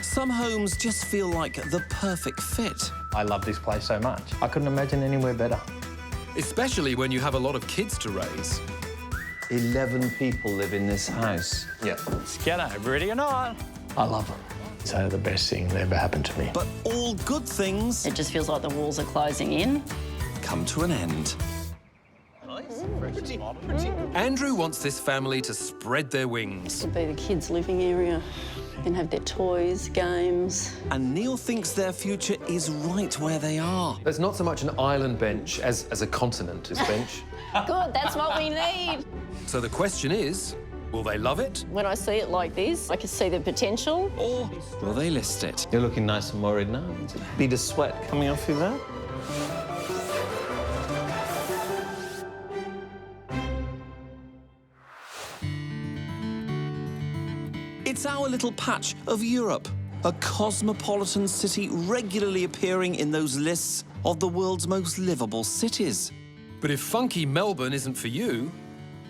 Some homes just feel like the perfect fit. I love this place so much. I couldn't imagine anywhere better. Especially when you have a lot of kids to raise. 11 people live in this house. Yeah. G'day, ready or not? I love them. So the best thing that ever happened to me. But all good things It just feels like the walls are closing in. come to an end. Andrew wants this family to spread their wings. It'd be the kids' living area. They can have their toys, games. And Neil thinks their future is right where they are. There's not so much an island bench as a continent is bench. Good, that's what we need. So the question is, will they love it? When I see it like this, I can see the potential. Or will they list it? You're looking nice and worried now. There's a bead of sweat coming off you there. It's our little patch of Europe, a cosmopolitan city regularly appearing in those lists of the world's most livable cities. But if funky Melbourne isn't for you,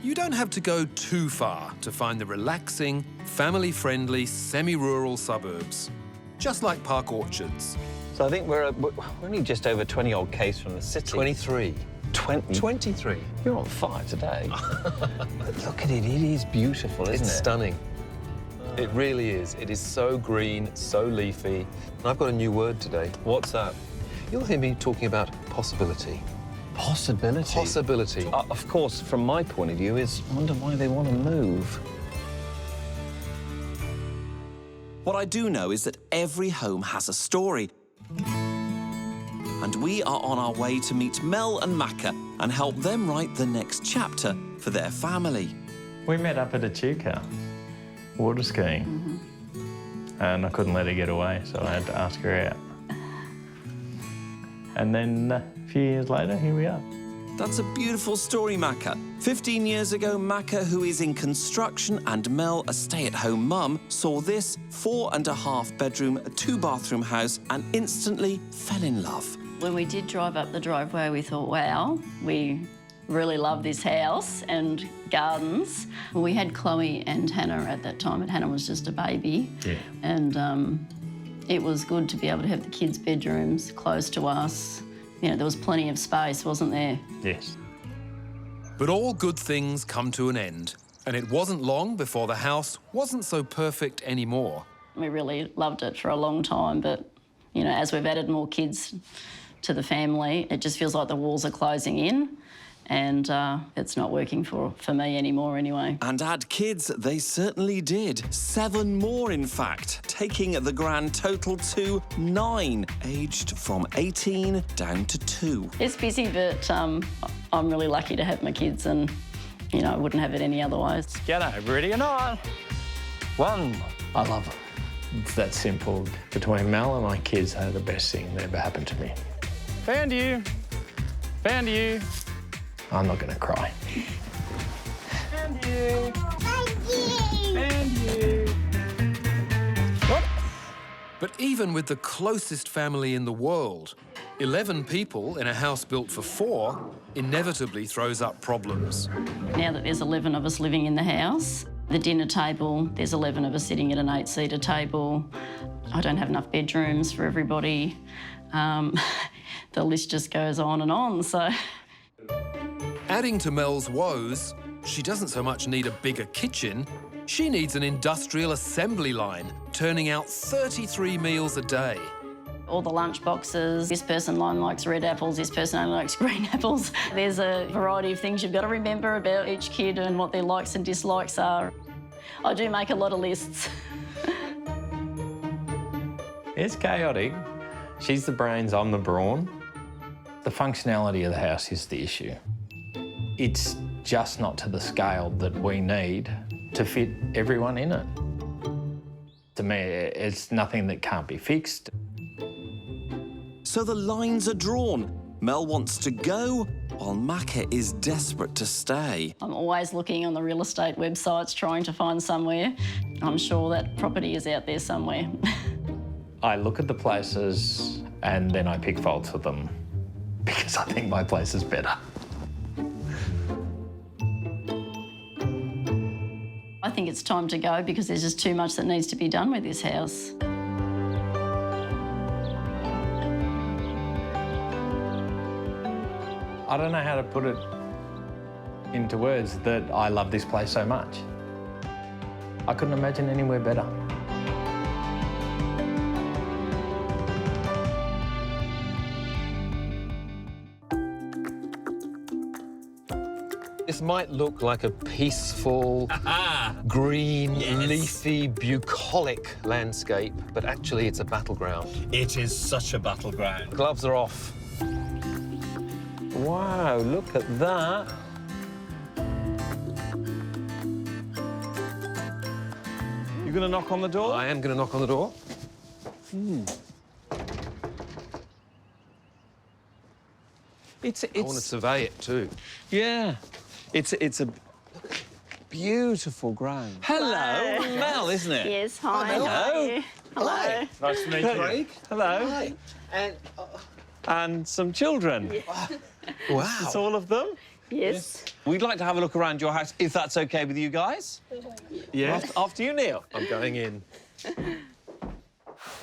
you don't have to go too far to find the relaxing, family-friendly, semi-rural suburbs, just like Park Orchards. So I think we're only just over 20-odd k's from the city. 23. 23. You're on fire today. Look at it. It is beautiful, isn't It's it? stunning. It really is. It is so green, so leafy. And I've got a new word today. What's that? You'll hear me talking about possibility. Possibility. Possibility. Of course, from my point of view, is I wonder why they want to move. What I do know is that every home has a story. And we are on our way to meet Mel and Macca and help them write the next chapter for their family. We met up at a Echuca, water skiing. And I couldn't let her get away, so I had to ask her out. And then a few years later, here we are. That's a beautiful story, Macca. 15 years ago, Macca, who is in construction, and Mel, a stay-at-home mum, saw this 4.5-bedroom, 2-bathroom house and instantly fell in love. When we did drive up the driveway, we thought, wow, we really love this house and gardens. We had Chloe and Hannah at that time, and Hannah was just a baby. Yeah. And it was good to be able to have the kids' bedrooms close to us. You know, there was plenty of space, wasn't there? Yes. But all good things come to an end. And it wasn't long before the house wasn't so perfect anymore. We really loved it for a long time, but, you know, as we've added more kids to the family, it just feels like the walls are closing in. And it's not working for me anymore anyway. And add kids, they certainly did. 7 more, in fact, taking the grand total to 9, aged from 18 down to 2. It's busy, but I'm really lucky to have my kids, and, you know, I wouldn't have it any otherwise. G'day, ready or not? 1. I love it. It's that simple. Between Mel and my kids, they're the best thing that ever happened to me. Found you. Found you. I'm not going to cry. Found you. Found you. What? But even with the closest family in the world, 11 people in a house built for 4 inevitably throws up problems. Now that there's 11 of us living in the house, the dinner table, there's 11 of us sitting at an 8-seater table. I don't have enough bedrooms for everybody. The list just goes on, so... Adding to Mel's woes, she doesn't so much need a bigger kitchen, she needs an industrial assembly line, turning out 33 meals a day. All the lunch boxes, this person likes red apples, this person only likes green apples. There's a variety of things you've got to remember about each kid and what their likes and dislikes are. I do make a lot of lists. It's chaotic. She's the brains, I'm the brawn. The functionality of the house is the issue. It's just not to the scale that we need to fit everyone in it. To me, it's nothing that can't be fixed. So the lines are drawn. Mel wants to go, while Macca is desperate to stay. I'm always looking on the real estate websites trying to find somewhere. I'm sure that property is out there somewhere. I look at the places and then I pick faults with them because I think my place is better. I think it's time to go because there's just too much that needs to be done with this house. I don't know how to put it into words that I love this place so much. I couldn't imagine anywhere better. This might look like a peaceful, green, leafy, bucolic landscape, but actually it's a battleground. It is such a battleground. Gloves are off. Wow, look at that. You gonna knock on the door? I am going to knock on the door. I want to survey it too. Yeah. It's a beautiful ground. Hello, Mel, isn't it? Yes, hi. Hello. How are you? Hello. Nice to meet you. Craig. Hello. Hi. And some children. Wow. It's all of them. Yes. We'd like to have a look around your house, if that's OK with you guys. Yeah. After you, Neil. I'm going in.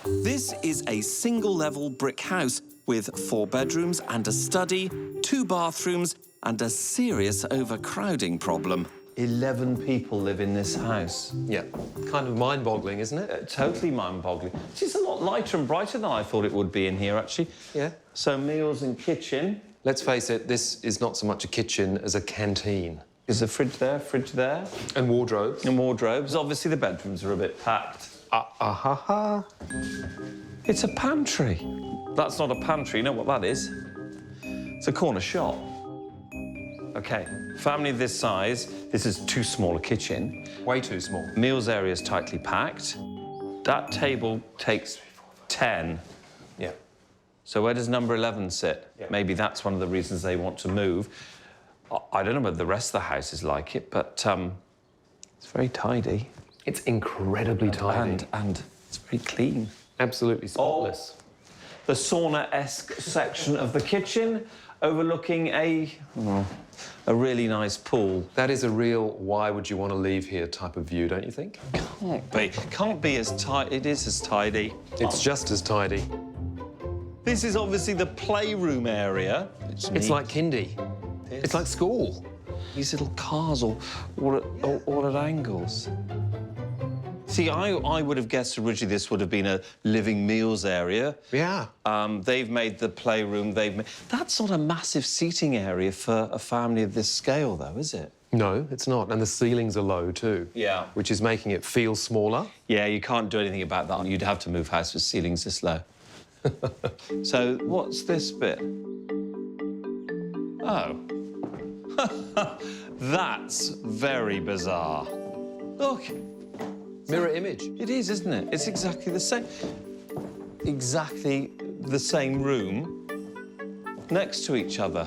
This is a single-level brick house with 4 bedrooms and a study, 2 bathrooms, and a serious overcrowding problem. 11 people live in this house. Yeah. Kind of mind-boggling, isn't it? Totally mind-boggling. It's a lot lighter and brighter than I thought it would be in here, actually. Yeah. So meals and kitchen. Let's face it, this is not so much a kitchen as a canteen. There's a fridge there, And wardrobes. and wardrobes. Obviously, the bedrooms are a bit packed. It's a pantry. That's not a pantry. You know what that is? It's a corner shop. OK, family this size, this is too small a kitchen. Way too small. Meals area is tightly packed. That table takes 10. Yeah. So where does number 11 sit? Yeah. Maybe that's one of the reasons they want to move. I don't know whether the rest of the house is like it, but it's very tidy. It's incredibly tidy. And it's very clean. Absolutely spotless. The sauna-esque section of the kitchen overlooking a really nice pool. That is a real why would you want to leave here type of view, don't you think? Can't be as tight. It is as tidy. It's just as tidy. This is obviously the playroom area. It's like kindy. It's like school. These little cars all at angles. See, I would have guessed originally this would have been a living meals area. Yeah. They've made the playroom, That's not a massive seating area for a family of this scale, though, is it? No, it's not. And the ceilings are low, too. Yeah. Which is making it feel smaller. Yeah, you can't do anything about that. You'd have to move house with ceilings this low. So, what's this bit? Oh. That's very bizarre. Look. Mirror image. It is, isn't it? It's exactly the same. Exactly the same room next to each other.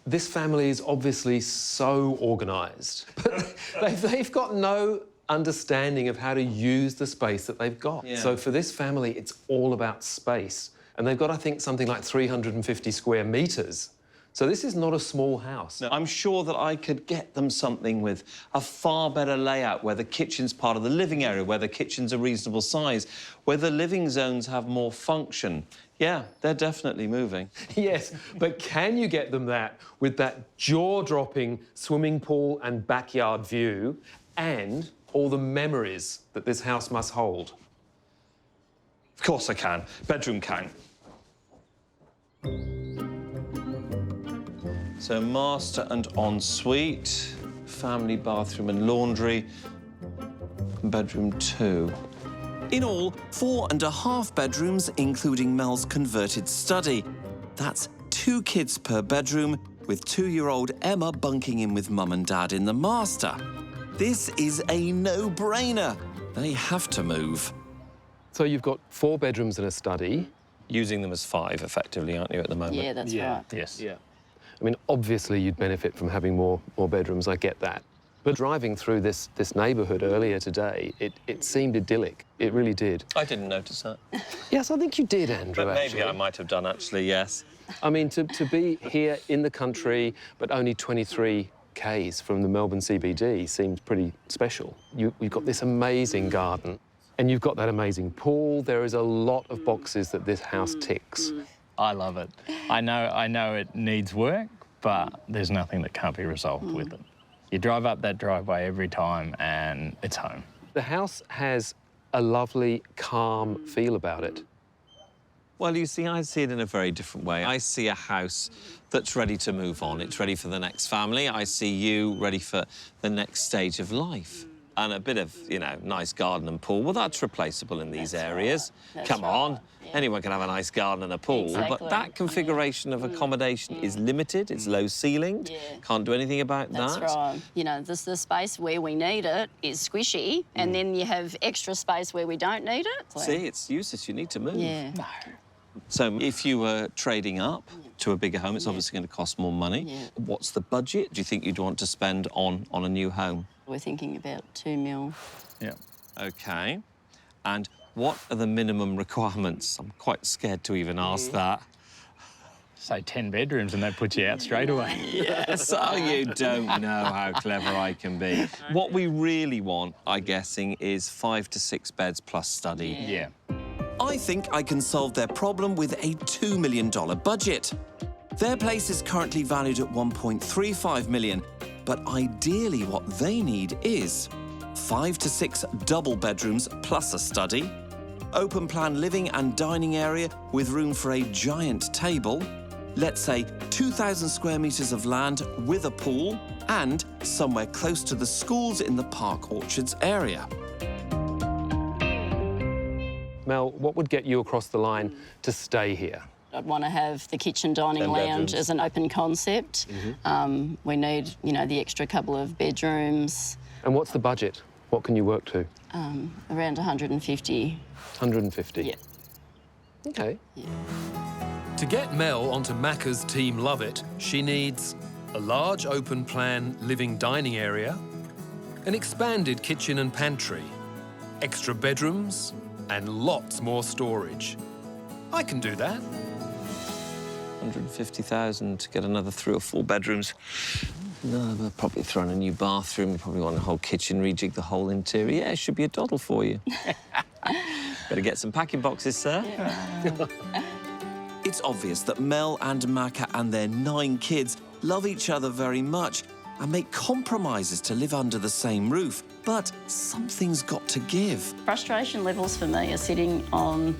This family is obviously so organised, but they've got no understanding of how to use the space that they've got. Yeah. So for this family, it's all about space. And they've got, I think, something like 350 square metres. So this is not a small house. No, I'm sure that I could get them something with a far better layout, where the kitchen's part of the living area, where the kitchen's a reasonable size, where the living zones have more function. Yeah, they're definitely moving. Yes, but can you get them that with that jaw-dropping swimming pool and backyard view and all the memories that this house must hold? Of course I can. Bedroom count. So master and ensuite, family bathroom and laundry, bedroom 2. In all, 4.5 bedrooms, including Mel's converted study. That's 2 kids per bedroom, with 2-year-old Emma bunking in with Mum and Dad in the master. This is a no-brainer. They have to move. So you've got 4 bedrooms and a study. Using them as 5, effectively, aren't you, at the moment? Yeah, that's right. Yes. Yeah. I mean, obviously you'd benefit from having more bedrooms, I get that. But driving through this neighbourhood earlier today, it seemed idyllic. It really did. I didn't notice that. Yes, I think you did, Andrew, But maybe actually. I might have done, actually, yes. I mean, to be here in the country, but only 23 k's from the Melbourne CBD seems pretty special. You've got this amazing garden. And you've got that amazing pool. There is a lot of boxes that this house ticks. I love it. I know it needs work, but there's nothing that can't be resolved with it. You drive up that driveway every time and it's home. The house has a lovely, calm feel about it. Well, you see, I see it in a very different way. I see a house that's ready to move on. It's ready for the next family. I see you ready for the next stage of life. And a bit of, you know, nice garden and pool. Well, that's replaceable in these areas. Come on. Yeah. Anyone can have a nice garden and a pool. Exactly. But that configuration of accommodation is limited. It's low ceilinged. Yeah. Can't do anything about that. That's right. You know, the space where we need it is squishy, and then you have extra space where we don't need it. So. See, it's useless. You need to move. Yeah. No. So if you were trading up to a bigger home, it's obviously going to cost more money. Yeah. What's the budget do you think you'd want to spend on a new home? We're thinking about $2 million. Yeah. OK. And what are the minimum requirements? I'm quite scared to even ask that. Say 10 bedrooms and that puts you out straight away. Yes, oh, you don't know how clever I can be. What we really want, I'm guessing, is 5 to 6 beds plus study. Yeah. I think I can solve their problem with a $2 million budget. Their place is currently valued at $1.35 million, but ideally what they need is 5 to 6 double bedrooms plus a study, open plan living and dining area with room for a giant table, let's say 2,000 square metres of land with a pool, and somewhere close to the schools in the Park Orchards area. Mel, what would get you across the line to stay here? I'd want to have the kitchen dining lounge as an open concept. We need, you know, the extra couple of bedrooms. And what's the budget? What can you work to? Around 150. 150? Yeah. OK. Yeah. To get Mel onto Macca's Team Love It, she needs a large open plan living dining area, an expanded kitchen and pantry, extra bedrooms, and lots more storage. I can do that. 150,000 to get another 3 or 4 bedrooms. No, we'll probably throw in a new bathroom. You probably want a whole kitchen, rejig the whole interior. Yeah, it should be a doddle for you. Better get some packing boxes, sir. Yeah. It's obvious that Mel and Macca and their 9 kids love each other very much and make compromises to live under the same roof. But something's got to give. Frustration levels for me are sitting on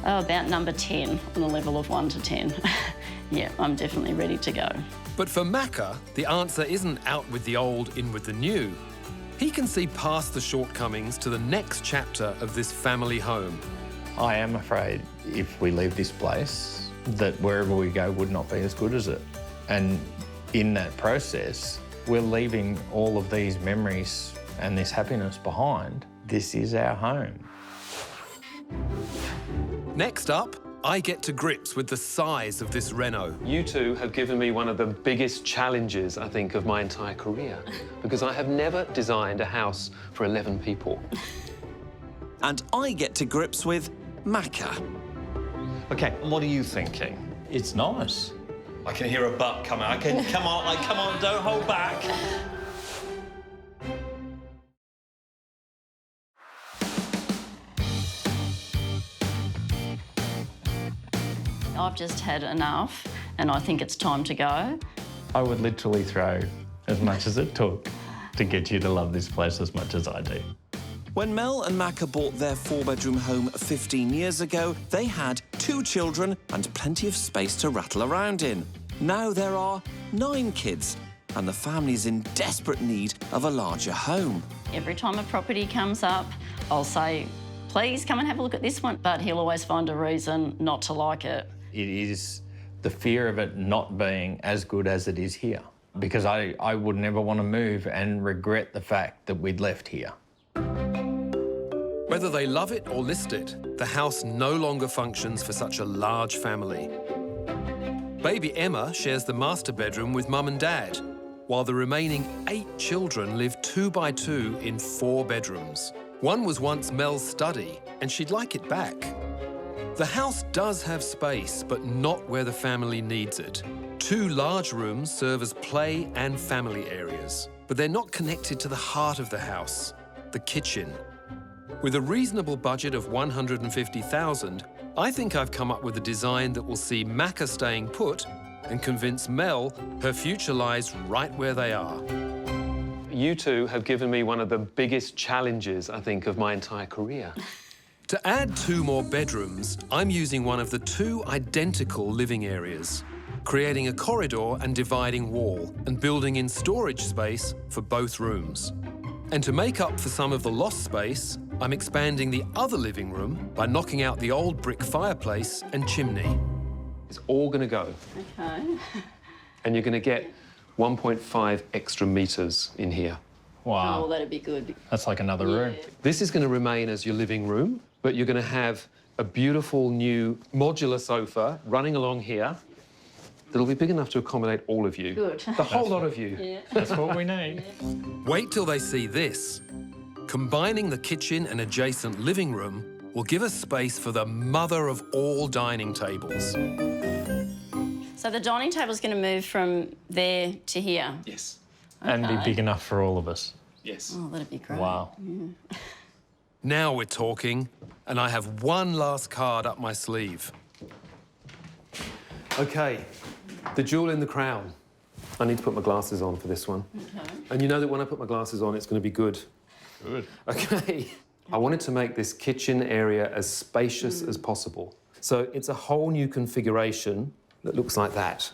about number 10 on a level of 1 to 10. Yeah, I'm definitely ready to go. But for Macca, the answer isn't out with the old, in with the new. He can see past the shortcomings to the next chapter of this family home. I am afraid if we leave this place, that wherever we go would not be as good as it. And in that process, we're leaving all of these memories and this happiness behind. This is our home. Next up, I get to grips with the size of this reno. You two have given me one of the biggest challenges, I think, of my entire career, because I have never designed a house for 11 people. And I get to grips with Macca. OK, what are you thinking? It's nice. I can hear a butt coming. Come on, don't hold back. I've just had enough, and I think it's time to go. I would literally throw as much as it took to get you to love this place as much as I do. When Mel and Macca bought their 4-bedroom home 15 years ago, they had 2 children and plenty of space to rattle around in. Now there are 9 kids, and the family's in desperate need of a larger home. Every time a property comes up, I'll say, please come and have a look at this one, but he'll always find a reason not to like it. It is the fear of it not being as good as it is here, because I would never want to move and regret the fact that we'd left here. Whether they love it or list it, the house no longer functions for such a large family. Baby Emma shares the master bedroom with Mum and Dad, while the remaining 8 children live 2 by 2 in 4 bedrooms. One was once Mel's study, and she'd like it back. The house does have space, but not where the family needs it. 2 large rooms serve as play and family areas, but they're not connected to the heart of the house, the kitchen. With a reasonable budget of $150,000, I think I've come up with a design that will see Macca staying put and convince Mel her future lies right where they are. You two have given me one of the biggest challenges, I think, of my entire career. To add 2 more bedrooms, I'm using one of the 2 identical living areas, creating a corridor and dividing wall and building in storage space for both rooms. And to make up for some of the lost space, I'm expanding the other living room by knocking out the old brick fireplace and chimney. It's all going to go. Okay. And you're going to get 1.5 extra metres in here. Wow. Oh, that'd be good. That's like another room. This is going to remain as your living room, but you're going to have a beautiful new modular sofa running along here that'll be big enough to accommodate all of you. Good. The whole lot of you. Yeah. That's what we need. Wait till they see this. Combining the kitchen and adjacent living room will give us space for the mother of all dining tables. So the dining table's going to move from there to here. Yes. And be big enough for all of us. Yes. Oh, that'd be great. Wow. Now we're talking, and I have one last card up my sleeve. OK, the jewel in the crown. I need to put my glasses on for this one. Okay. And you know that when I put my glasses on, it's going to be good. Good. OK. I wanted to make this kitchen area as spacious as possible. So it's a whole new configuration that looks like that.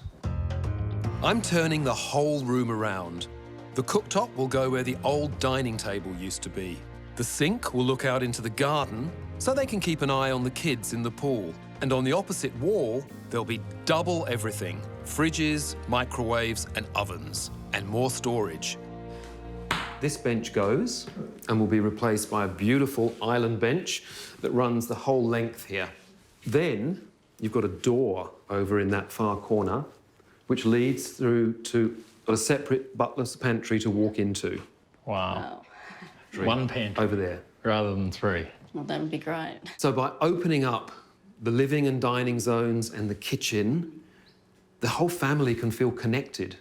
I'm turning the whole room around. The cooktop will go where the old dining table used to be. The sink will look out into the garden so they can keep an eye on the kids in the pool. And on the opposite wall, there'll be double everything: fridges, microwaves and ovens, and more storage. This bench goes and will be replaced by a beautiful island bench that runs the whole length here. Then you've got a door over in that far corner, which leads through to a separate butler's pantry to walk into. Wow. Oh, One pantry Over there. rather than 3. well, that would be great. So by opening up the living and dining zones and the kitchen, the whole family can feel connected.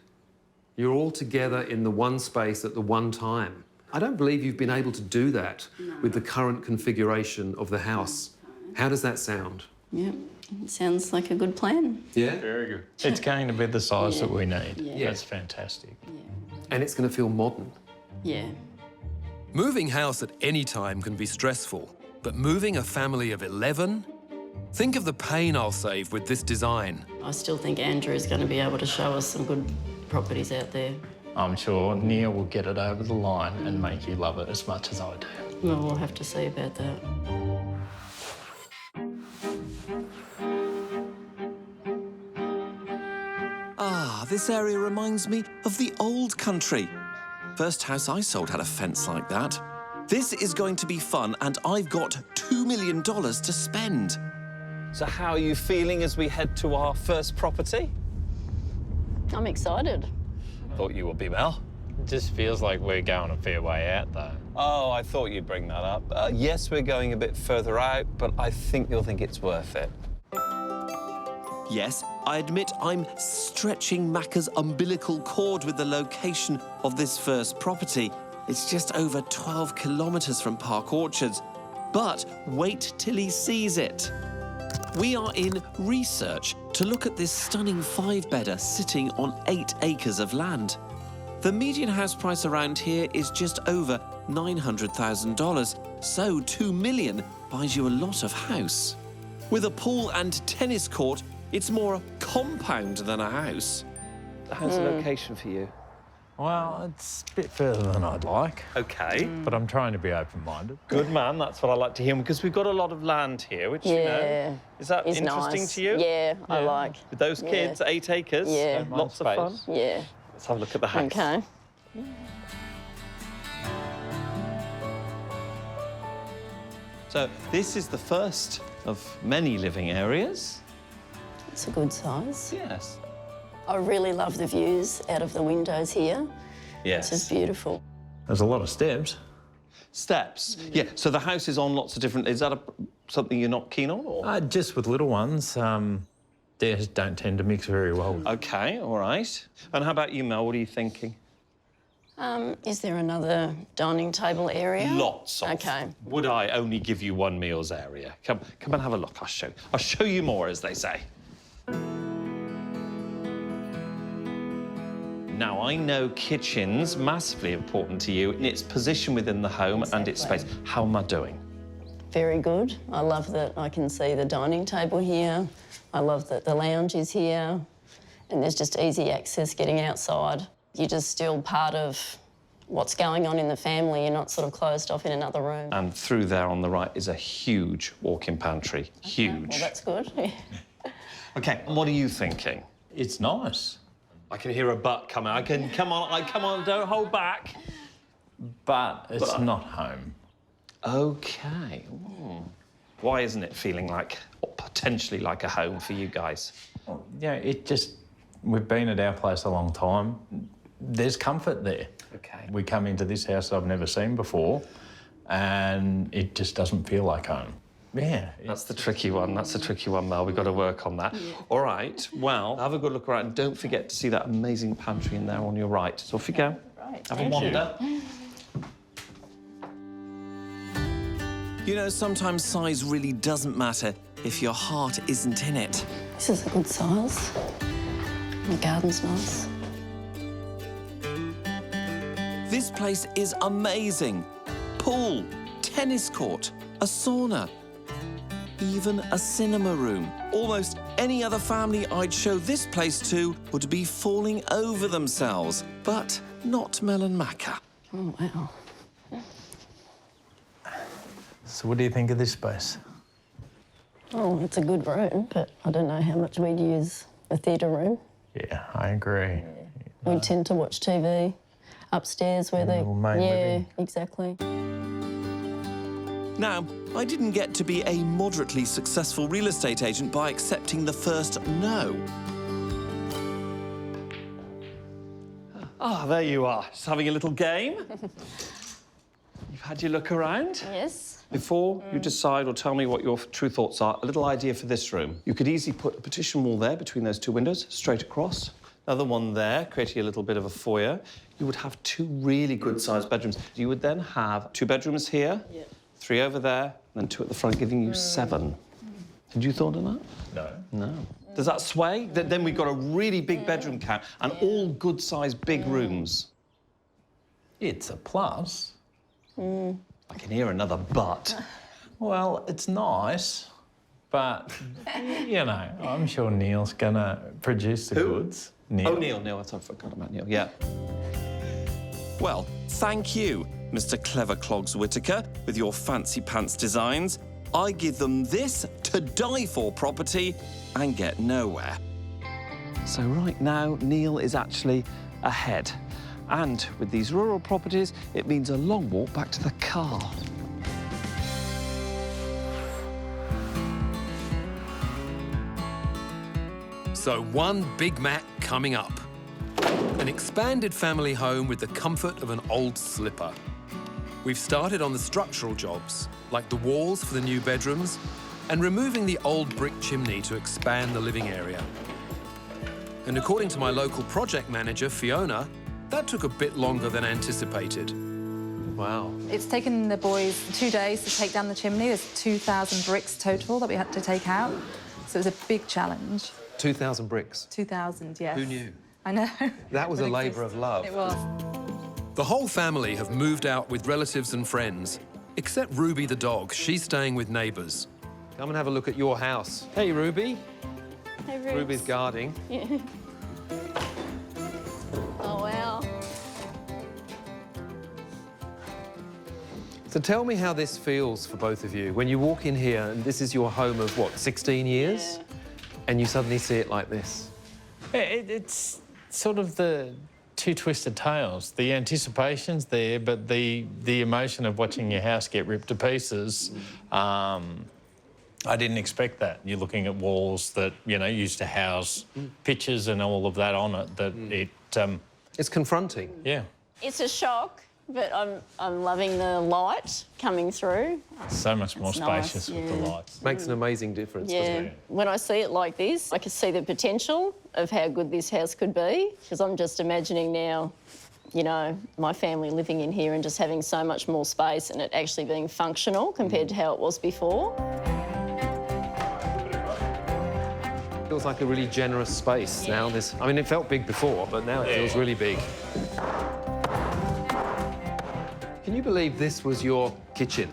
You're all together in the one space at the one time. I don't believe you've been able to do that with the current configuration of the house. How does that sound? Yeah, it sounds like a good plan. Yeah? Very good. It's going to be the size that we need. Yeah. That's fantastic. And it's going to feel modern. Yeah. Moving house at any time can be stressful, but moving a family of 11? Think of the pain I'll save with this design. I still think Andrew is going to be able to show us some good properties out there. I'm sure Neil will get it over the line and make you love it as much as I do. Well, we'll have to see about that. Ah, this area reminds me of the old country. First house I sold had a fence like that. This is going to be fun, and I've got $2 million to spend. So how are you feeling as we head to our first property? I'm excited. Thought you would be, Mel. It just feels like we're going a fair way out, though. Oh, I thought you'd bring that up. Yes, we're going a bit further out, but I think you'll think it's worth it. Yes, I admit I'm stretching Macca's umbilical cord with the location of this first property. It's just over 12 kilometres from Park Orchards. But wait till he sees it. We are in research to look at this stunning 5-bedder sitting on 8 acres of land. The median house price around here is just over $900,000, so $2 million buys you a lot of house. With a pool and tennis court, it's more a compound than a house. How's the location for you? Well, it's a bit further than I'd like, Okay. but I'm trying to be open-minded. Good man, that's what I like to hear, because we've got a lot of land here, which, you Yeah. know, is that It's interesting nice. to you? Yeah, I like. With those kids, 8 acres, Yeah. lots of fun. Space. Yeah. Let's have a look at the house. Okay. So this is the first of many living areas. It's a good size. Yes. I really love the views out of the windows here. Yes. It's just beautiful. There's a lot of steps. Steps. Yeah, so the house is on lots of different... Is that something you're not keen on, or...? Just with little ones, theirs don't tend to mix very well. OK, all right. And how about you, Mel? What are you thinking? Is there another dining table area? Lots of. Okay. Would I only give you one meals area? Come and have a look. I'll show you more, as they say. Now, I know kitchen's massively important to you in its position within the home and its space. How am I doing? Very good. I love that I can see the dining table here. I love that the lounge is here. And there's just easy access getting outside. You're just still part of what's going on in the family. You're not sort of closed off in another room. And through there on the right is a huge walk-in pantry. Huge. Well, that's good. OK, what are you thinking? It's nice. I can hear a but coming. Come on, don't hold back. But it's not home. OK. Why isn't it feeling like, or potentially like a home for you guys? Yeah, we've been at our place a long time. There's comfort there. OK. We come into this house I've never seen before, and it just doesn't feel like home. Yeah. That's the tricky one. That's the tricky one, Mel. We've got to work on that. Yeah. All right, well, have a good look around. And don't forget to see that amazing pantry in there on your right. So off you go. Right. Have a wander. You know, sometimes size really doesn't matter if your heart isn't in it. This is a good size. The garden's nice. This place is amazing. Pool, tennis court, a sauna, even a cinema room. Almost any other family I'd show this place to would be falling over themselves, but not Mel and Macca. Oh, wow. So what do you think of this space? Oh, it's a good room, but I don't know how much we'd use a theatre room. Yeah, I agree. We tend to watch TV upstairs where they... main living. Exactly. Now, I didn't get to be a moderately successful real estate agent by accepting the first no. Ah, there you are, just having a little game. You've had your look around? Yes. Before you decide or tell me what your true thoughts are, a little idea for this room. You could easily put a partition wall there between those two windows, straight across. Another one there, creating a little bit of a foyer. You would have two really good-sized bedrooms. You would then have 2 bedrooms here, 3 over there, and then 2 at the front, giving you 7. Had you thought of that? No. No. Does that sway? Then we've got a really big bedroom count and all good-sized big rooms. It's a plus. I can hear another but. Well, it's nice, but, you know, I'm sure Neil's gonna produce the goods. Neil. Oh, Neil, I forgot about Neil, yeah. Well, thank you, Mr. Clever Clogs Whittaker, with your fancy pants designs. I give them this to die for property and get nowhere. So right now, Neil is actually ahead. And with these rural properties, it means a long walk back to the car. So one Big Mac coming up. An expanded family home with the comfort of an old slipper. We've started on the structural jobs, like the walls for the new bedrooms and removing the old brick chimney to expand the living area. And according to my local project manager, Fiona, that took a bit longer than anticipated. Wow. It's taken the boys 2 days to take down the chimney. There's 2,000 bricks total that we had to take out. So it was a big challenge. 2,000 bricks. 2,000, yes. Who knew? I know. That was a labour of love. It was. The whole family have moved out with relatives and friends, except Ruby the dog. She's staying with neighbours. Come and have a look at your house. Hey, Ruby. Hey, Rubes. Ruby's guarding. Yeah. Oh, wow. So tell me how this feels for both of you. When you walk in here, and this is your home of, what, 16 years? Yeah. And you suddenly see it like this. It's sort of the 2 twisted tales. The anticipation's there, but the emotion of watching your house get ripped to pieces, I didn't expect that. You're looking at walls that, you know, used to house pictures and all of that on it, that It's confronting. yeah. It's a shock, but I'm loving the light coming through. So much more It's nice, spacious with the yeah. lights. Makes an amazing difference, doesn't Yeah. it? When I see it like this, I can see the potential of how good this house could be, because I'm just imagining now you know, my family living in here and just having so much more space and it actually being functional compared to how it was before. Feels like a really generous space now. I mean, it felt big before, but now it feels really big. Can you believe this was your kitchen?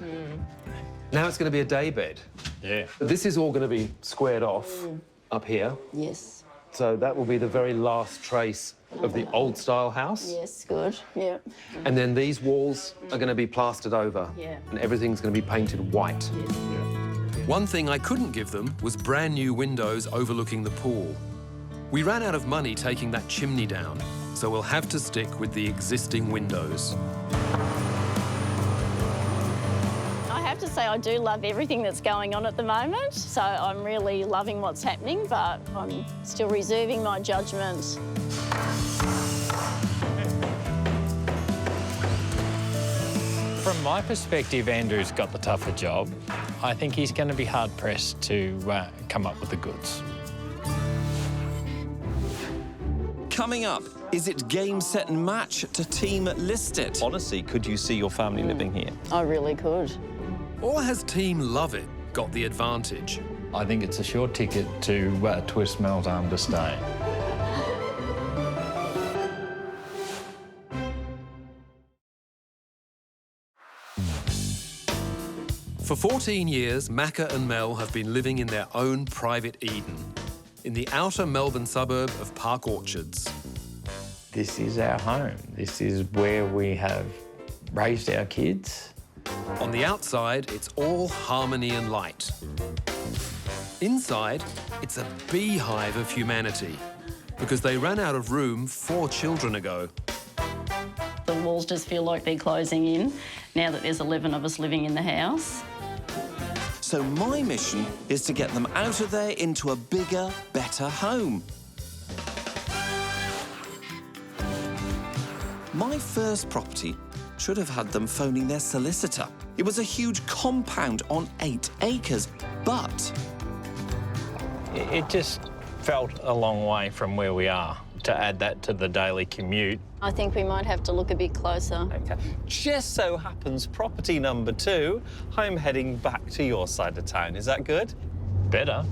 Now it's going to be a day bed. Yeah. This is all going to be squared off up here. Yes. So that will be the very last trace of the old-style house. Yes, good, yeah. And then these walls are going to be plastered over. Yeah. And everything's going to be painted white. One thing I couldn't give them was brand new windows overlooking the pool. We ran out of money taking that chimney down, so we'll have to stick with the existing windows. I have to say I do love everything that's going on at the moment, so I'm really loving what's happening, but I'm still reserving my judgment. From my perspective, Andrew's got the tougher job. I think he's going to be hard-pressed to come up with the goods. Coming up, is it game, set and match to team list it? Honestly, could you see your family living here? I really could. Or has Team Love It got the advantage? I think it's a sure ticket to twist Mel's arm to stay. For 14 years, Macca and Mel have been living in their own private Eden, in the outer Melbourne suburb of Park Orchards. This is our home. This is where we have raised our kids. On the outside, it's all harmony and light. Inside, it's a beehive of humanity, because they ran out of room 4 children ago. The walls just feel like they're closing in now that there's 11 of us living in the house. So my mission is to get them out of there into a bigger, better home. My first property should have had them phoning their solicitor. It was a huge compound on 8 acres, but... It just felt a long way from where we are. To add that to the daily commute. I think we might have to look a bit closer. Okay. Just so happens property number 2, I'm heading back to your side of town. Is that good? Better.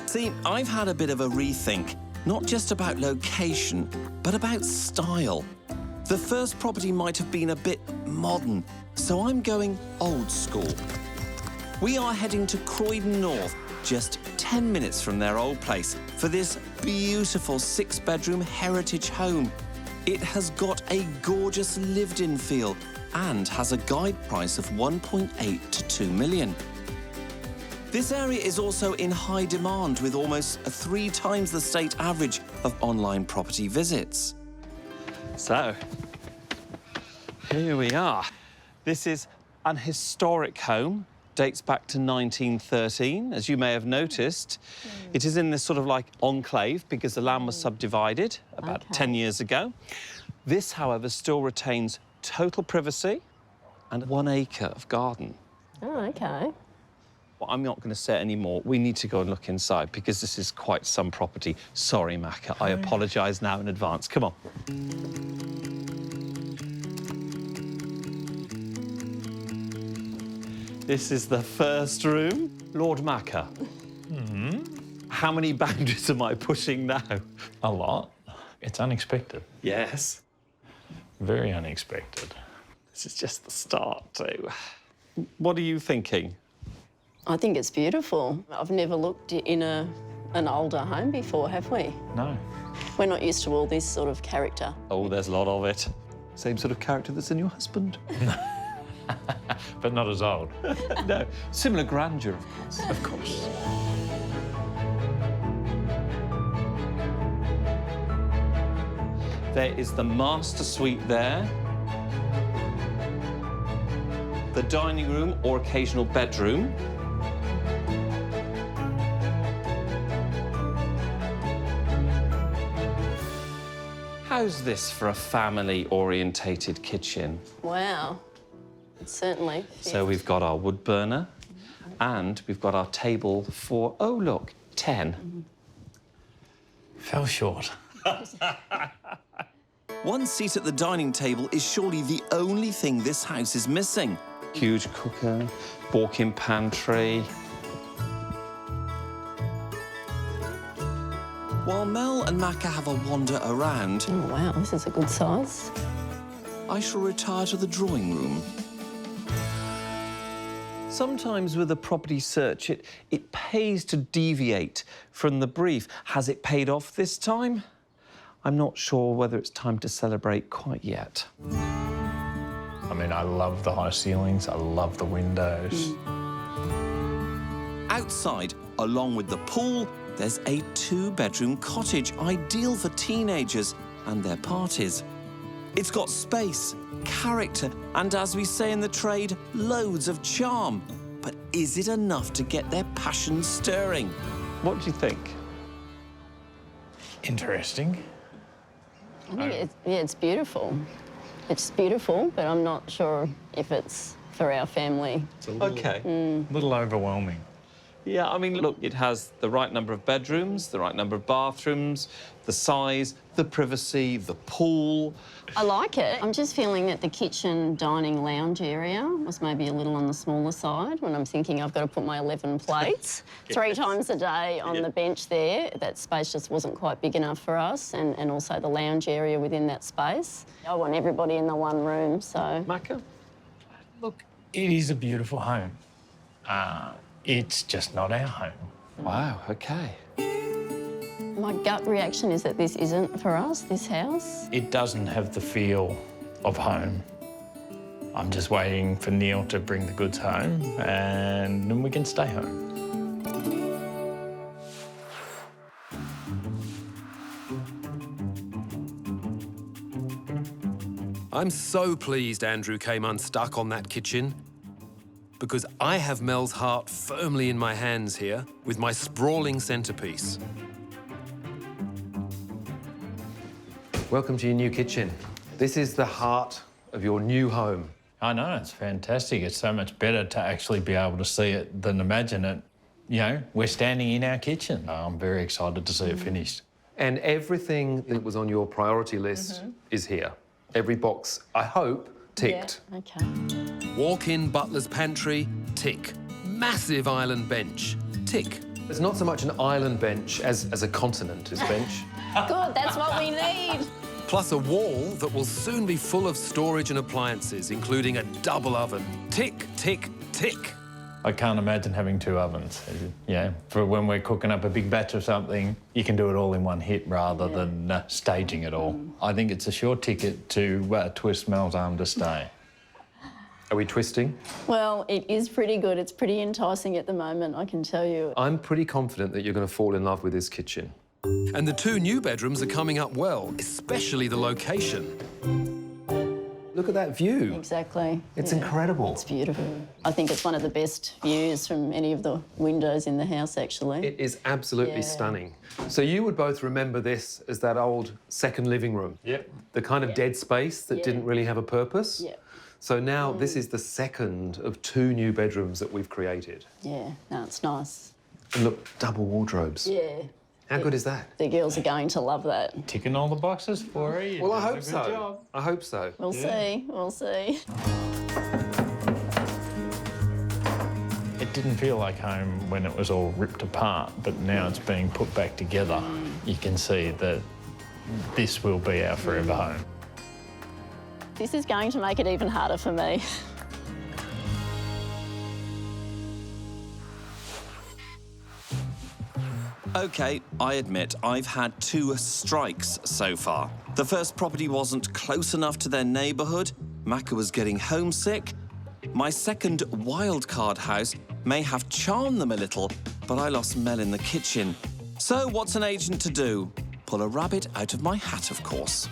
See, I've had a bit of a rethink, not just about location, but about style. The first property might have been a bit modern, so I'm going old school. We are heading to Croydon North, just 10 minutes from their old place, for this beautiful 6-bedroom heritage home. It has got a gorgeous lived-in feel and has a guide price of 1.8 to 2 million. This area is also in high demand, with almost 3 times the state average of online property visits. So, here we are. This is an historic home. Dates back to 1913, as you may have noticed. It is in this sort of like enclave because the land was subdivided about 10 years ago. This, however, still retains total privacy and 1 acre of garden. Oh, OK. Well, I'm not going to say it anymore. We need to go and look inside because this is quite some property. Sorry, Macca. I apologise now in advance. Come on. This is the first room. Lord Macca. How many boundaries am I pushing now? A lot. It's unexpected. Yes. Very unexpected. This is just the start, too. What are you thinking? I think it's beautiful. I've never looked in an older home before, have we? No. We're not used to all this sort of character. Oh, there's a lot of it. Same sort of character that's in your husband. But not as old. No, similar grandeur, of course. Of course. There is the master suite there. The dining room or occasional bedroom. How's this for a family-orientated kitchen? Wow. It's certainly fit. So we've got our wood burner and we've got our table for, oh, look, 10. Fell short. One seat at the dining table is surely the only thing this house is missing. Huge cooker, walk-in pantry. While Mel and Macca have a wander around, Oh, wow, this is a good size. I shall retire to the drawing room. Sometimes with a property search, it pays to deviate from the brief. Has it paid off this time? I'm not sure whether it's time to celebrate quite yet. I mean, I love the high ceilings, I love the windows. Outside, along with the pool, there's a 2-bedroom cottage, ideal for teenagers and their parties. It's got space, character, and as we say in the trade, loads of charm. But is it enough to get their passions stirring? What do you think? Interesting. I think it's beautiful. It's beautiful, but I'm not sure if it's for our family. OK. A little overwhelming. Yeah, I mean, look, it has the right number of bedrooms, the right number of bathrooms, the size, the privacy, the pool. I like it. I'm just feeling that the kitchen, dining, lounge area was maybe a little on the smaller side when I'm thinking I've got to put my 11 plates 3 times a day on the bench there. That space just wasn't quite big enough for us, and also the lounge area within that space. I want everybody in the one room, so... Macca? Look, it is a beautiful home. It's just not our home. Wow, OK. My gut reaction is that this isn't for us, this house. It doesn't have the feel of home. I'm just waiting for Neil to bring the goods home and then we can stay home. I'm so pleased Andrew came unstuck on that kitchen, because I have Mel's heart firmly in my hands here with my sprawling centrepiece. Welcome to your new kitchen. This is the heart of your new home. I know, it's fantastic. It's so much better to actually be able to see it than imagine it. You know, we're standing in our kitchen. I'm very excited to see it finished. And everything that was on your priority list is here. Every box, I hope, ticked. Yeah, OK. Walk-in butler's pantry, tick. Massive island bench, tick. It's not so much an island bench as a continent is bench. Good, that's what we need. Plus a wall that will soon be full of storage and appliances, including a double oven. Tick, tick, tick. I can't imagine having 2 ovens. You know, for when we're cooking up a big batch of something, you can do it all in one hit rather than staging it all. I think it's a sure ticket to twist Mel's arm to stay. Are we twisting? Well, it is pretty good. It's pretty enticing at the moment, I can tell you. I'm pretty confident that you're going to fall in love with this kitchen. And the 2 new bedrooms are coming up well, especially the location. Look at that view. Exactly. It's incredible. It's beautiful. I think it's one of the best views from any of the windows in the house, actually. It is absolutely stunning. So you would both remember this as that old second living room. Yep. The kind of dead space that didn't really have a purpose. Yeah. So now this is the second of 2 new bedrooms that we've created. Yeah, no, it's nice. And look, double wardrobes. Yeah. How good is that? The girls are going to love that. Ticking all the boxes for you. Well, I hope Good so. job. I hope so. We'll see, we'll see. It didn't feel like home when it was all ripped apart, but now it's being put back together. You can see that this will be our forever home. This is going to make it even harder for me. OK, I admit I've had 2 strikes so far. The first property wasn't close enough to their neighbourhood. Macca was getting homesick. My second wildcard house may have charmed them a little, but I lost Mel in the kitchen. So what's an agent to do? Pull a rabbit out of my hat, of course.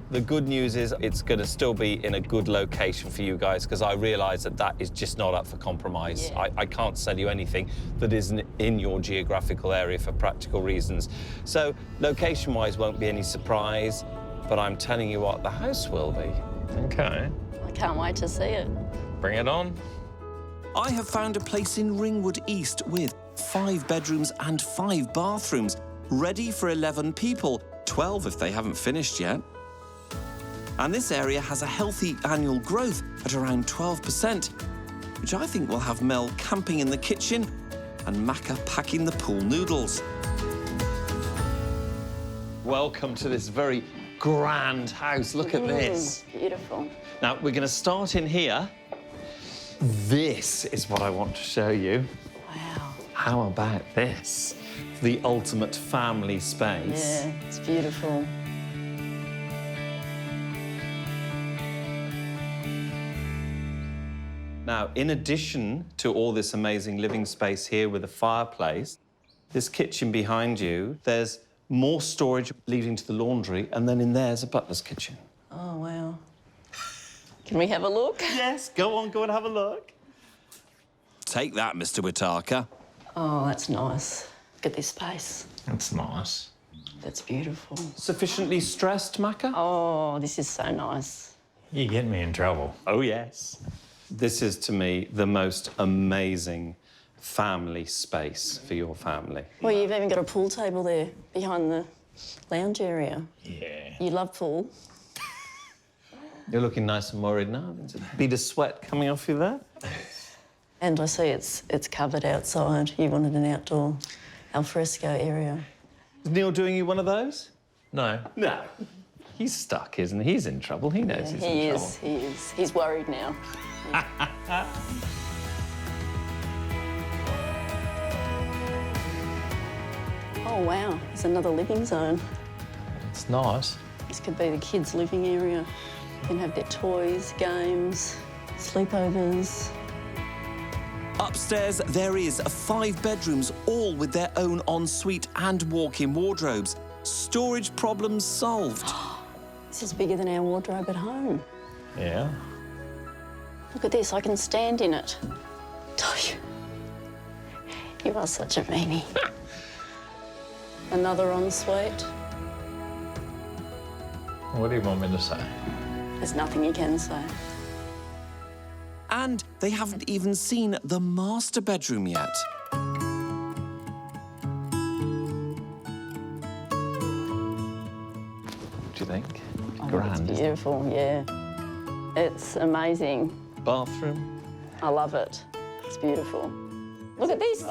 The good news is it's going to still be in a good location for you guys, because I realise that that is just not up for compromise. Yeah. I can't sell you anything that isn't in your geographical area for practical reasons. So location-wise won't be any surprise, but I'm telling you what, the house will be. Okay, I can't wait to see it. bring it on. I have found a place in Ringwood East with 5 bedrooms and 5 bathrooms, ready for 11 people, 12 if they haven't finished yet. And this area has a healthy annual growth at around 12%, which I think will have Mel camping in the kitchen and Macca packing the pool noodles. Welcome to this very grand house. Look at this. Beautiful. Now, we're going to start in here. This is what I want to show you. Wow. How about this? The ultimate family space. Yeah, it's beautiful. Now, in addition to all this amazing living space here with a fireplace, this kitchen behind you, there's more storage leading to the laundry, and then in there's a butler's kitchen. Oh, wow. Can we have a look? Yes, go and have a look. Take that, Mr. Whitaker. Oh, that's nice. Look at this space. That's nice. That's beautiful. Sufficiently stressed, Macca? Oh, this is so nice. You're getting me in trouble. Oh, yes. This is, to me, the most amazing family space for your family. Well, you've even got a pool table there behind the lounge area. Yeah. You love pool. You're looking nice and worried now. There's a bead of sweat coming off you there. And I see it's covered outside. You wanted an outdoor alfresco area. Is Neil doing you one of those? No. No. He's stuck, isn't he? He's in trouble. He knows he's in trouble. He is. He's worried now. Oh, wow. There's another living zone. It's nice. This could be the kids' living area. You can have their toys, games, sleepovers. Upstairs, there is 5 bedrooms, all with their own ensuite and walk-in wardrobes. Storage problems solved. This is bigger than our wardrobe at home. Yeah. Look at this, I can stand in it. You are such a meanie. Another ensuite. What do you want me to say? There's nothing you can say. And they haven't even seen the master bedroom yet. What do you think? Grand. It's beautiful, yeah. It's amazing. Bathroom. I love it. It's beautiful. Look at this.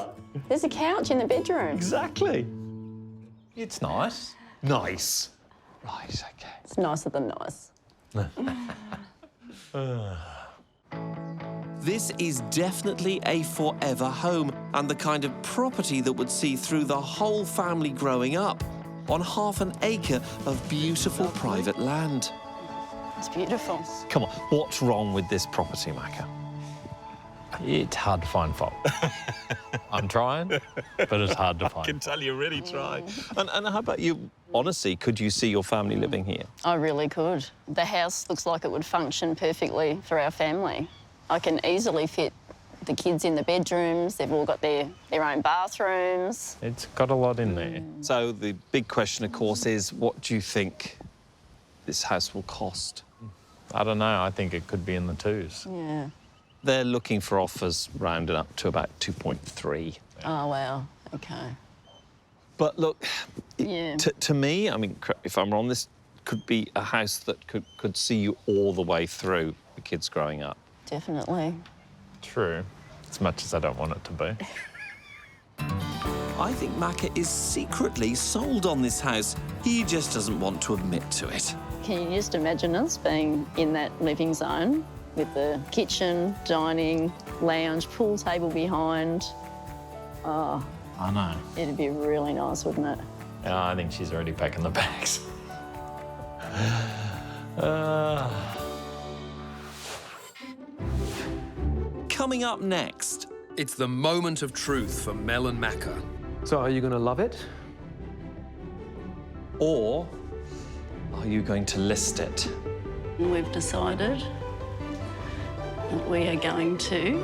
There's a couch in the bedroom. Exactly. It's nice. Nice. Right, OK. It's nicer than nice. This is definitely a forever home and the kind of property that would see through the whole family growing up on half an acre of beautiful private land. It's beautiful. Come on, what's wrong with this property, Macca? It's hard to find fault. I'm trying, but it's hard to find. I can tell you really tried. And how about you? Honestly, could you see your family living here? I really could. The house looks like it would function perfectly for our family. I can easily fit the kids in the bedrooms. They've all got their own bathrooms. It's got a lot in there. So the big question, of course, is what do you think this house will cost? I don't know. I think it could be in the 2s. Yeah. They're looking for offers rounded up to about 2.3. Oh, wow. OK. But look, Yeah. to me, I mean, if I'm wrong, this could be a house that could see you all the way through the kids growing up. Definitely. True. As much as I don't want it to be. I think Macca is secretly sold on this house. He just doesn't want to admit to it. Can you just imagine us being in that living zone with the kitchen, dining, lounge, pool table behind? Oh, I know. it'd be really nice, wouldn't it? Yeah, I think she's already packing the bags. Coming up next, It's the moment of truth for Mel and Macca. So are you going to love it? Or are you going to list it? We've decided that we are going to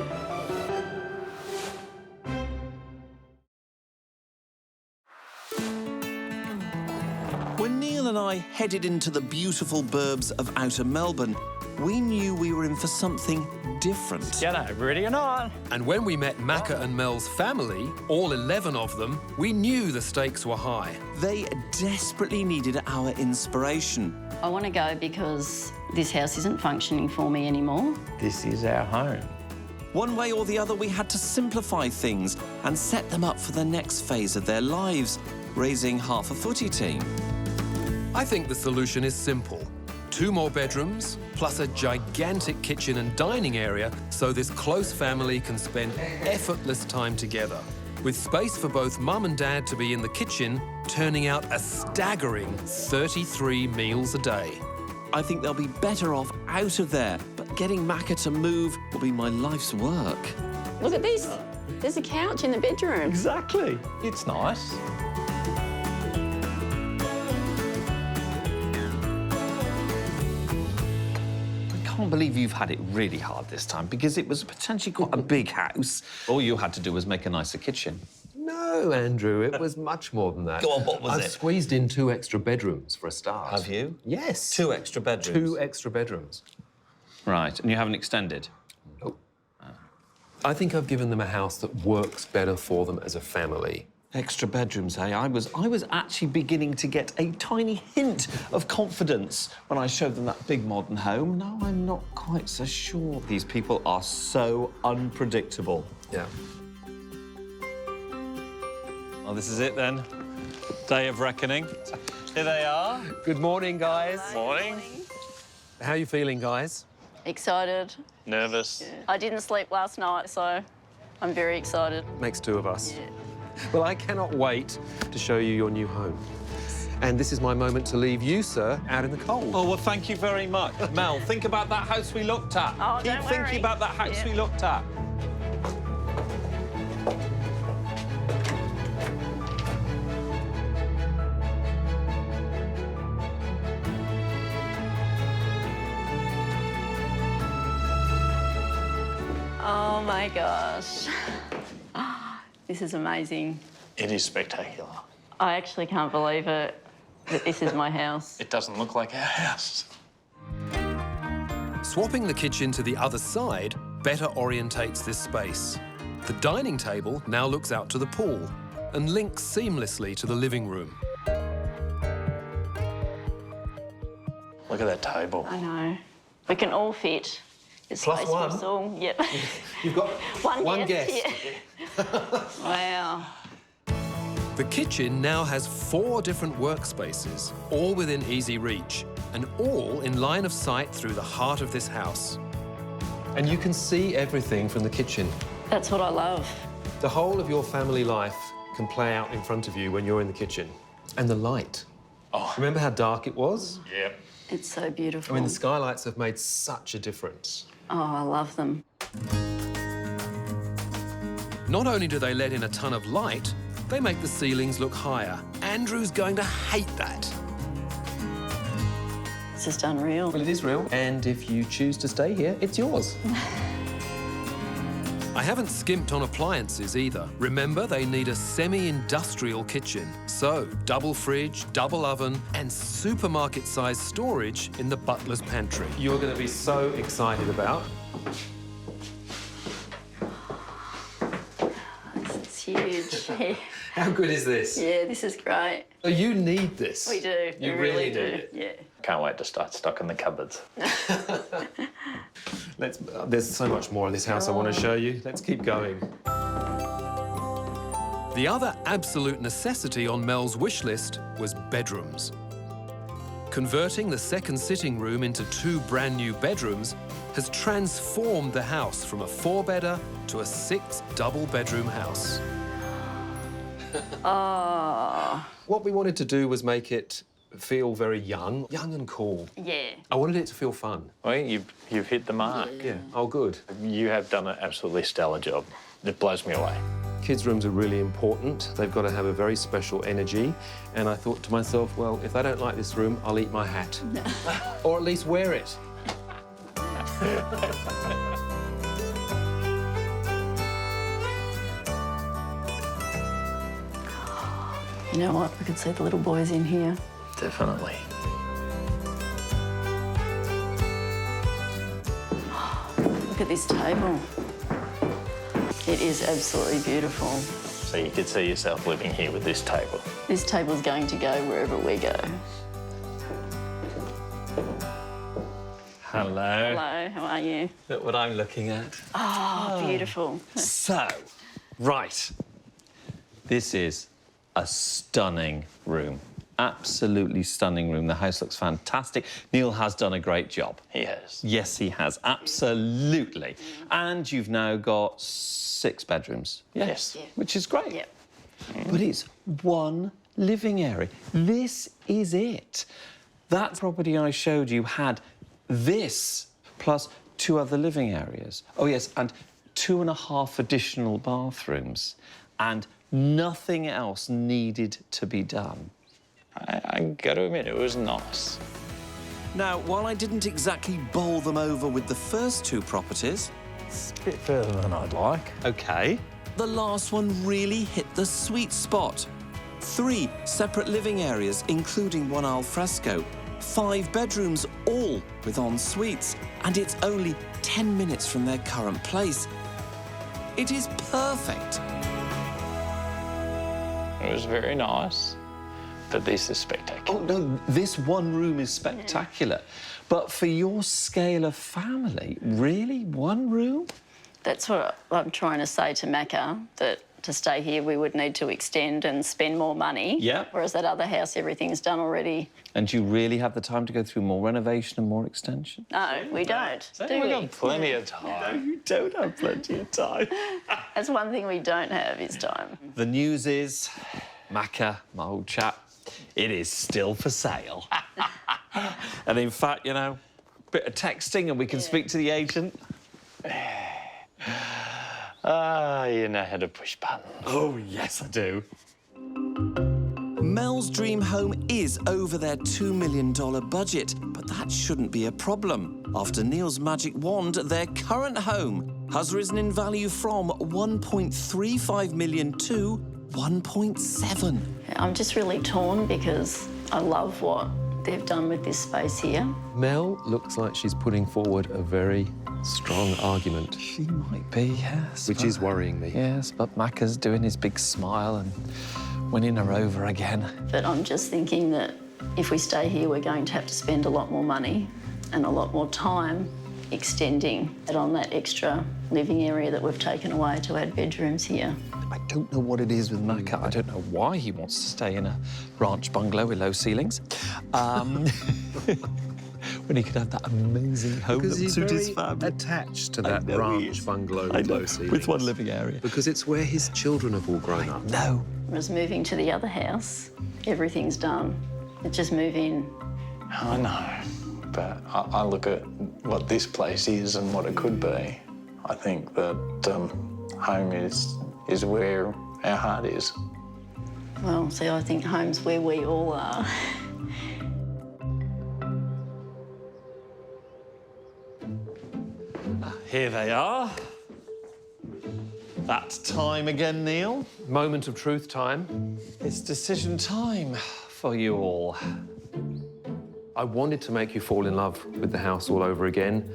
when Neil and I headed into the beautiful burbs of outer Melbourne, we knew we were in for something different. G'day, ready or not? And when we met Macca and Mel's family, all 11 of them, we knew the stakes were high. They desperately needed our inspiration. I want to go because this house isn't functioning for me anymore. This is our home. One way or the other, we had to simplify things and set them up for the next phase of their lives, raising half a footy team. I think the solution is simple. 2 more bedrooms, plus a gigantic kitchen and dining area so this close family can spend effortless time together. With space for both Mum and Dad to be in the kitchen, turning out a staggering 33 meals a day. I think they'll be better off out of there, but getting Macca to move will be my life's work. Look at this. There's a couch in the bedroom. Exactly. It's nice. I can't believe you've had it really hard this time because it was potentially quite a big house. All you had to do was make a nicer kitchen. No, Andrew, it was much more than that. Go on, what was I've it? squeezed in 2 extra bedrooms for a start. Have you? Yes. 2 extra bedrooms? 2 extra bedrooms. Right, and you haven't extended? Nope. I think I've given them a house that works better for them as a family. Extra bedrooms, eh? I was actually beginning to get a tiny hint of confidence when I showed them that big modern home. Now I'm not quite so sure. These people are so unpredictable. Yeah. Well, this is it then. Day of reckoning. Here they are. Good morning, guys. Morning. How are you feeling, guys? Excited. Nervous. Yeah. I didn't sleep last night, so I'm very excited. Makes 2 of us. Yeah. Well, I cannot wait to show you your new home. And this is my moment to leave you, sir, out in the cold. Oh, well, thank you very much. Mel, think about that house we looked at. Oh, Keep don't thinking worry. about that house Yeah. we looked at. Oh my gosh. This is amazing. It is spectacular. I actually can't believe it, that this is my house. It doesn't look like our house. Swapping the kitchen to the other side better orientates this space. The dining table now looks out to the pool and links seamlessly to the living room. Look at that table. I know. We can all fit. There's Plus space for one. us all. Yep. You've got one guest. Yeah. Wow. The kitchen now has 4 different workspaces, all within easy reach, and all in line of sight through the heart of this house. And you can see everything from the kitchen. That's what I love. The whole of your family life can play out in front of you when you're in the kitchen. And the light. Oh. Remember how dark it was? Yep. It's so beautiful. I mean, the skylights have made such a difference. Oh, I love them. Not only do they let in a ton of light, they make the ceilings look higher. Andrew's going to hate that. It's just unreal. Well, it is real. And if you choose to stay here, it's yours. I haven't skimped on appliances either. Remember, they need a semi-industrial kitchen. So, double fridge, double oven, and supermarket-sized storage in the butler's pantry. You're going to be so excited about. It's huge. How good is this? Yeah, this is great. Oh, you need this. We do. You we really do. need it. Yeah. Can't wait to start stocking the cupboards. There's so much more in this house I want to show you. Let's keep going. The other absolute necessity on Mel's wish list was bedrooms. Converting the second sitting room into 2 brand new bedrooms has transformed the house from a 4-bedder to a 6 double-bedroom house. Oh. What we wanted to do was make it feel very young and cool. Yeah. I wanted it to feel fun. Well, you've hit the mark. Yeah. Oh, good. You have done an absolutely stellar job. It blows me away. Kids' rooms are really important. They've got to have a very special energy. And I thought to myself, well, if they don't like this room, I'll eat my hat. Or at least wear it. You know what? We could see the little boys in here. Definitely. at this table. It is absolutely beautiful. So you could see yourself living here with this table. This table's going to go wherever we go. Hello. Hello, how are you? Look what I'm looking at. Oh, beautiful. So, right. This is a stunning room. Absolutely stunning room. The house looks fantastic. Neil has done a great job. He has. Yes, he has. Absolutely. And you've now got 6 bedrooms. Yes. Yeah. Which is great. Yep. But it's one living area. This is it. That property I showed you had this plus 2 other living areas. Oh, yes, and 2.5 additional bathrooms. And nothing else needed to be done. I got to admit, it was nice. Now, while I didn't exactly bowl them over with the first 2 properties, It's a bit further than I'd like. OK. the last one really hit the sweet spot. 3 separate living areas, including 1 al fresco. 5 bedrooms, all with en suites, and it's only 10 minutes from their current place. It is perfect. It was very nice, but this is spectacular. Oh, no, this one room is spectacular. But for your scale of family, really, 1 room? That's what I'm trying to say to Macca, that to stay here we would need to extend and spend more money. Yeah. Whereas that other house, everything's done already. And do you really have the time to go through more renovation and more extension? No, we don't, do We've we? got plenty of time. You don't have plenty of time. That's one thing we don't have is time. The news is, Macca, my old chap, it is still for sale. And in fact, you know, a bit of texting and we can speak to the agent. You know how to push buttons. Oh, yes, I do. Mel's dream home is over their $2 million budget, but that shouldn't be a problem. After Neil's magic wand, their current home has risen in value from $1.35 million to $1.7. I'm just really torn because I love what they've done with this space here. Mel looks like she's putting forward a very strong argument, She might be, yes. which is worrying me. Yes, but Macca's doing his big smile and winning her over again. But I'm just thinking that if we stay here, we're going to have to spend a lot more money and a lot more time extending it on that extra living area that we've taken away to add bedrooms here. I don't know what it is with Macca. I don't know why he wants to stay in a ranch bungalow with low ceilings. When he could have that amazing home Because that he's suit his very family. attached to I that know he is. ranch bungalow I with know, low ceilings. with 1 living area. Because it's where his children have all grown up. No. Whereas moving to the other house, everything's done. It's just move in. I know, but I look at what this place is and what it could be. I think that home is where our heart is. Well, see, I think home's where we all are. Here they are. That time again, Neil. Moment of truth time. It's decision time for you all. I wanted to make you fall in love with the house all over again.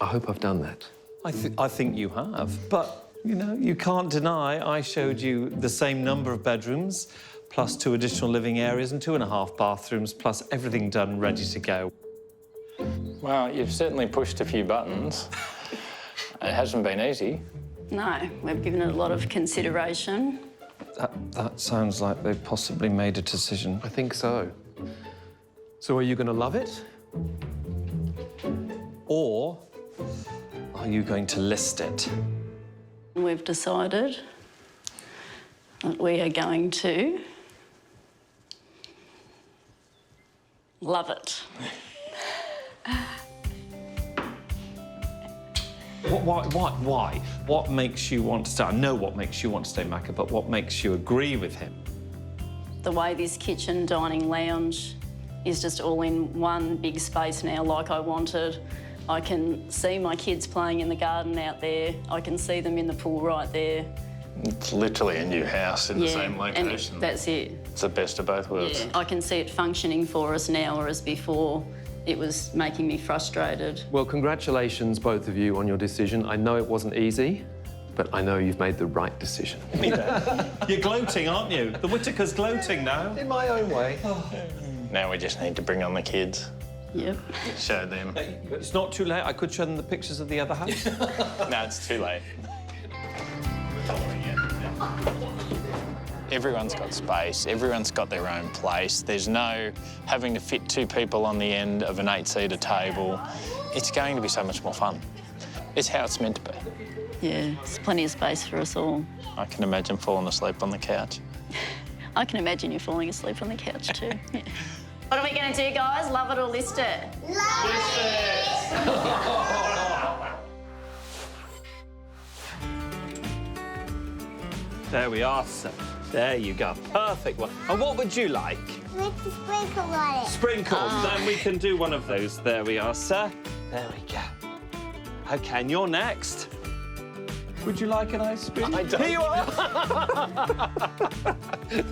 I hope I've done that. I think you have, but, you know, you can't deny I showed you the same number of bedrooms, plus 2 additional living areas and 2.5 bathrooms, plus everything done, ready to go. Well, you've certainly pushed a few buttons. It hasn't been easy. No, we've given it a lot of consideration. That sounds like they've possibly made a decision. I think so. So are you going to love it? Or are you going to list it? We've decided that we are going to love it. Why? What makes you want to stay? I know what makes you want to stay, Macca, but what makes you agree with him? The way this kitchen, dining, lounge is just all in one big space now, like I wanted. I can see my kids playing in the garden out there. I can see them in the pool right there. It's literally a new house in the same location. And that's it. It's the best of both worlds. Yeah, I can see it functioning for us now, whereas before It was making me frustrated. Well, congratulations, both of you, on your decision. I know it wasn't easy, but I know you've made the right decision. You're gloating, aren't you? The Whittaker's gloating now. In my own way. Now we just need to bring on the kids. Yep. Show them. It's not too late. I could show them the pictures of the other house. No, it's too late. Everyone's got space, everyone's got their own place. There's no having to fit 2 people on the end of an 8-seater table. It's going to be so much more fun. It's how it's meant to be. Yeah, there's plenty of space for us all. I can imagine falling asleep on the couch. I can imagine you falling asleep on the couch too. Yeah. What are we going to do, guys? Love it or list it? Love it! There we are, sir. There you go. Perfect one. And what would you like? With the sprinkle on it. Sprinkles. Then we can do one of those. There we are, sir. There we go. OK, and you're next. Would you like an ice cream? I don't. Here you are.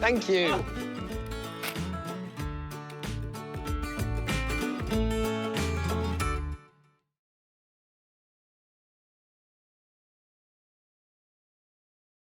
Thank you.